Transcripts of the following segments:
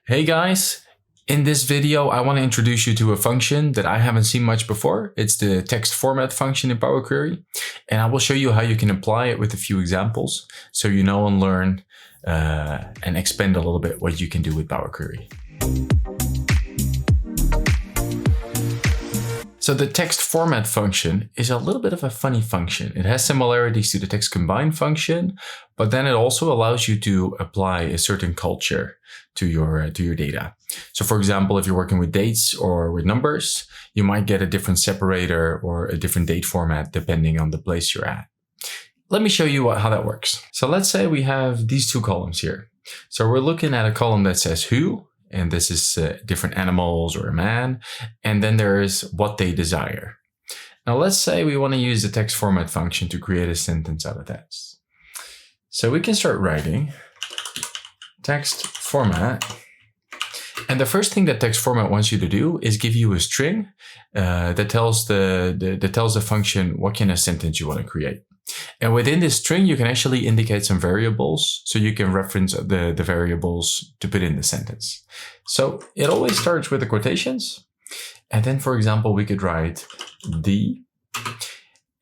Hey guys, in this video I want to introduce you to a function that I haven't seen much before. It's the text format function in Power Query, and I will show you how you can apply it with a few examples so you know and learn and expand a little bit what you can do with Power Query. So the text format function is a little bit of a funny function. It has similarities to the text combine function, but then it also allows you to apply a certain culture to your data. So for example, if you're working with dates or with numbers, you might get a different separator or a different date format depending on the place you're at. Let me show you how that works. So let's say we have these two columns here. So we're looking at a column that says who, and this is different animals or a man. And then there is what they desire. Now let's say we want to use the text format function to create a sentence out of that. So we can start writing text format. And the first thing that text format wants you to do is give you a string that tells the function what kind of sentence you want to create. And within this string, you can actually indicate some variables, so you can reference the variables to put in the sentence. So it always starts with the quotations. And then, for example, we could write the.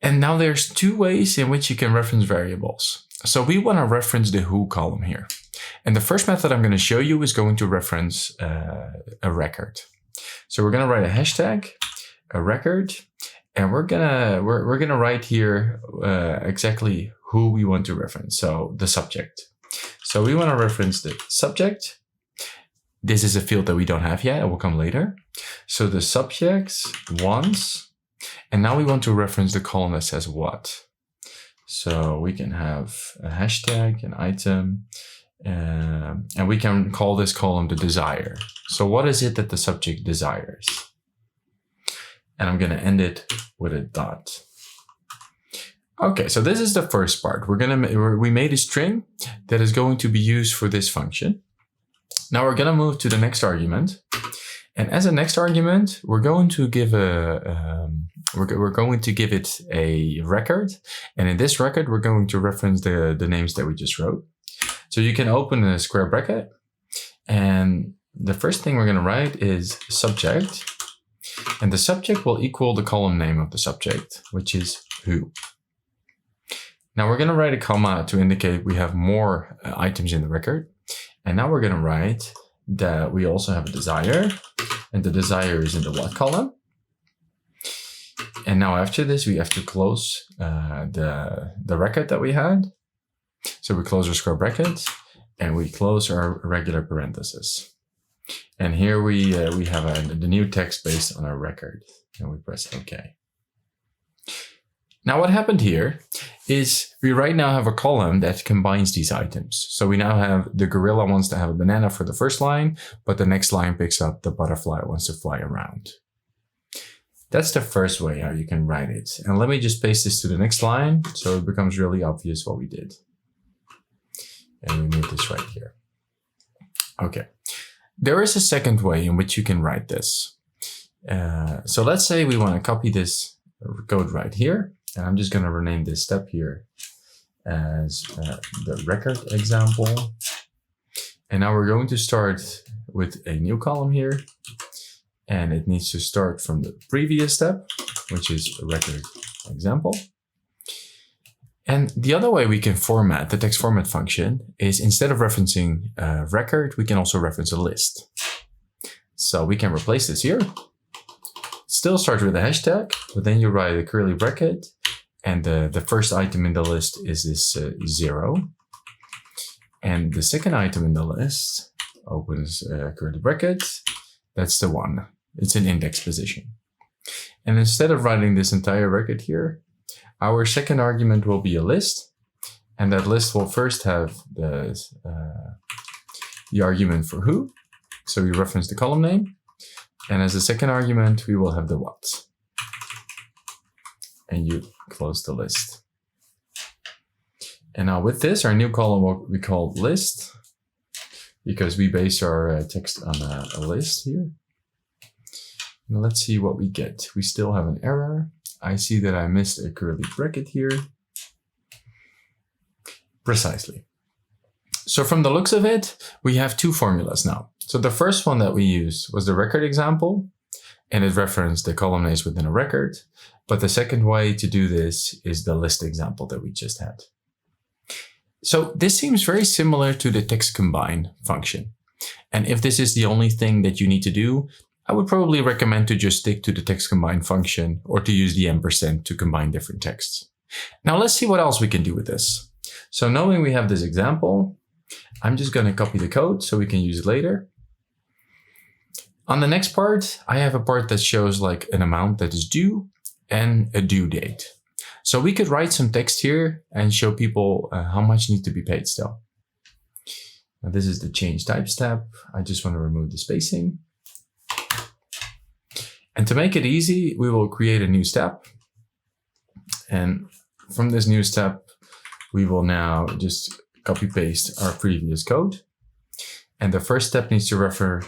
And now there's two ways in which you can reference variables. So we want to reference the who column here. And the first method I'm going to show you is going to reference a record. So we're going to write a hashtag, a record. And we're gonna write here exactly who we want to reference. So the subject. So we want to reference the subject. This is a field that we don't have yet. It will come later. So the subjects once, and now we want to reference the column that says what. So we can have a hashtag, an item, and we can call this column the desire. So what is it that the subject desires? And I'm going to end it with a dot. Okay, so this is the first part. We made a string that is going to be used for this function. Now we're going to move to the next argument. And as a next argument, we're going to give it a record. And in this record, we're going to reference the names that we just wrote. So you can open a square bracket. And the first thing we're going to write is subject. And the subject will equal the column name of the subject, which is who. Now we're going to write a comma to indicate we have more items in the record. And now we're going to write that we also have a desire, and the desire is in the what column. And now after this, we have to close the record that we had. So we close our square bracket and we close our regular parenthesis. And here we have the new text based on our record, and we press OK. Now what happened here is we right now have a column that combines these items. So we now have the gorilla wants to have a banana for the first line, but the next line picks up the butterfly wants to fly around. That's the first way how you can write it. And let me just paste this to the next line so it becomes really obvious what we did. And we move this right here. Okay. There is a second way in which you can write this. So let's say we want to copy this code right here. And I'm just going to rename this step here as the record example. And now we're going to start with a new column here. And it needs to start from the previous step, which is a record example. And the other way we can format the text format function is instead of referencing a record, we can also reference a list. So we can replace this here. Still start with a hashtag, but then you write a curly bracket. And the first item in the list is this 0. And the second item in the list opens a curly bracket. That's the 1. It's an index position. And instead of writing this entire record here, our second argument will be a list, and that list will first have the argument for who. So we reference the column name, and as a second argument, we will have the what. And you close the list. And now with this, our new column will be called list, because we base our text on a list here. Now let's see what we get. We still have an error. I see that I missed a curly bracket here. Precisely. So from the looks of it, we have two formulas now. So the first one that we used was the record example, and it referenced the column names within a record. But the second way to do this is the list example that we just had. So this seems very similar to the text combine function. And if this is the only thing that you need to do, I would probably recommend to just stick to the text combine function or to use the ampersand to combine different texts. Now let's see what else we can do with this. So knowing we have this example, I'm just going to copy the code so we can use it later. On the next part, I have a part that shows like an amount that is due and a due date. So we could write some text here and show people how much needs to be paid still. Now this is the change type step. I just want to remove the spacing. And to make it easy, we will create a new step. And from this new step, we will now just copy paste our previous code. And the first step needs to reference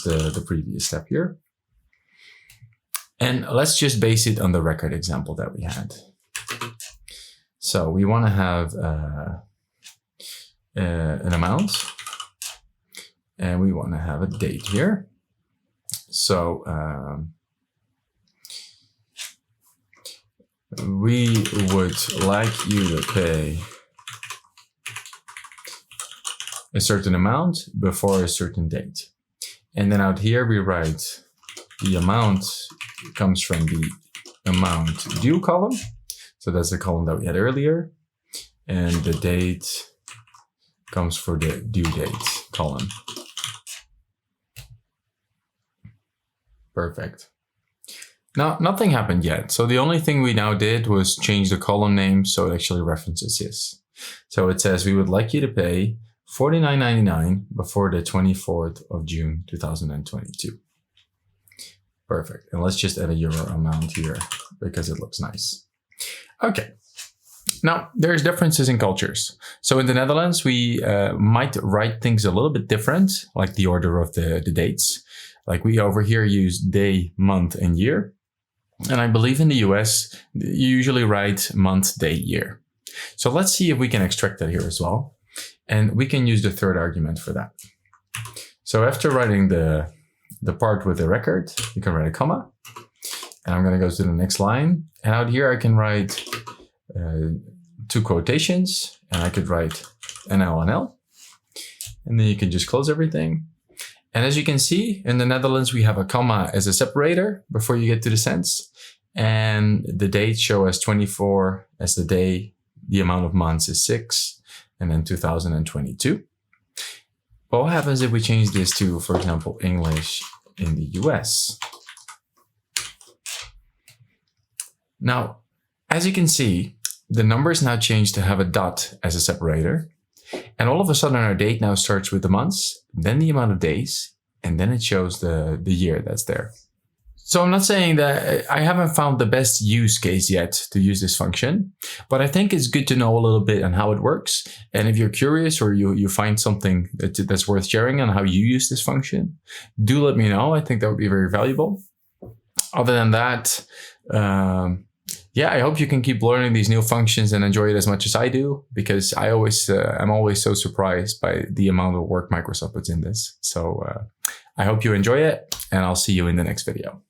the previous step here. And let's just base it on the record example that we had. So we want to have an amount, and we want to have a date here. So we would like you to pay a certain amount before a certain date. And then out here we write the amount comes from the amount due column. So that's the column that we had earlier. And the date comes for the due date column. Perfect. Now, nothing happened yet. So the only thing we now did was change the column name so it actually references this. So it says we would like you to pay $49.99 before the 24th of June, 2022. Perfect. And let's just add a euro amount here because it looks nice. Okay. Now, there's differences in cultures. So in the Netherlands, we might write things a little bit different, like the order of the dates. Like we over here use day, month, and year. And I believe in the US, you usually write month, day, year. So let's see if we can extract that here as well. And we can use the third argument for that. So after writing the part with the record, you can write a comma. And I'm going to go to the next line. And out here, I can write two quotations. And I could write NL and L. And then you can just close everything. And as you can see, in the Netherlands, we have a comma as a separator before you get to the cents. And the dates show as 24 as the day. The amount of months is 6. And then 2022. But what happens if we change this to, for example, English in the US? Now, as you can see, the numbers now change to have a dot as a separator. And all of a sudden, our date now starts with the months, then the amount of days, and then it shows the year that's there. So I'm not saying that I haven't found the best use case yet to use this function, but I think it's good to know a little bit on how it works. And if you're curious or you find something that's worth sharing on how you use this function, do let me know. I think that would be very valuable. Other than that, yeah, I hope you can keep learning these new functions and enjoy it as much as I do, because I'm always so surprised by the amount of work Microsoft puts in this. So I hope you enjoy it, and I'll see you in the next video.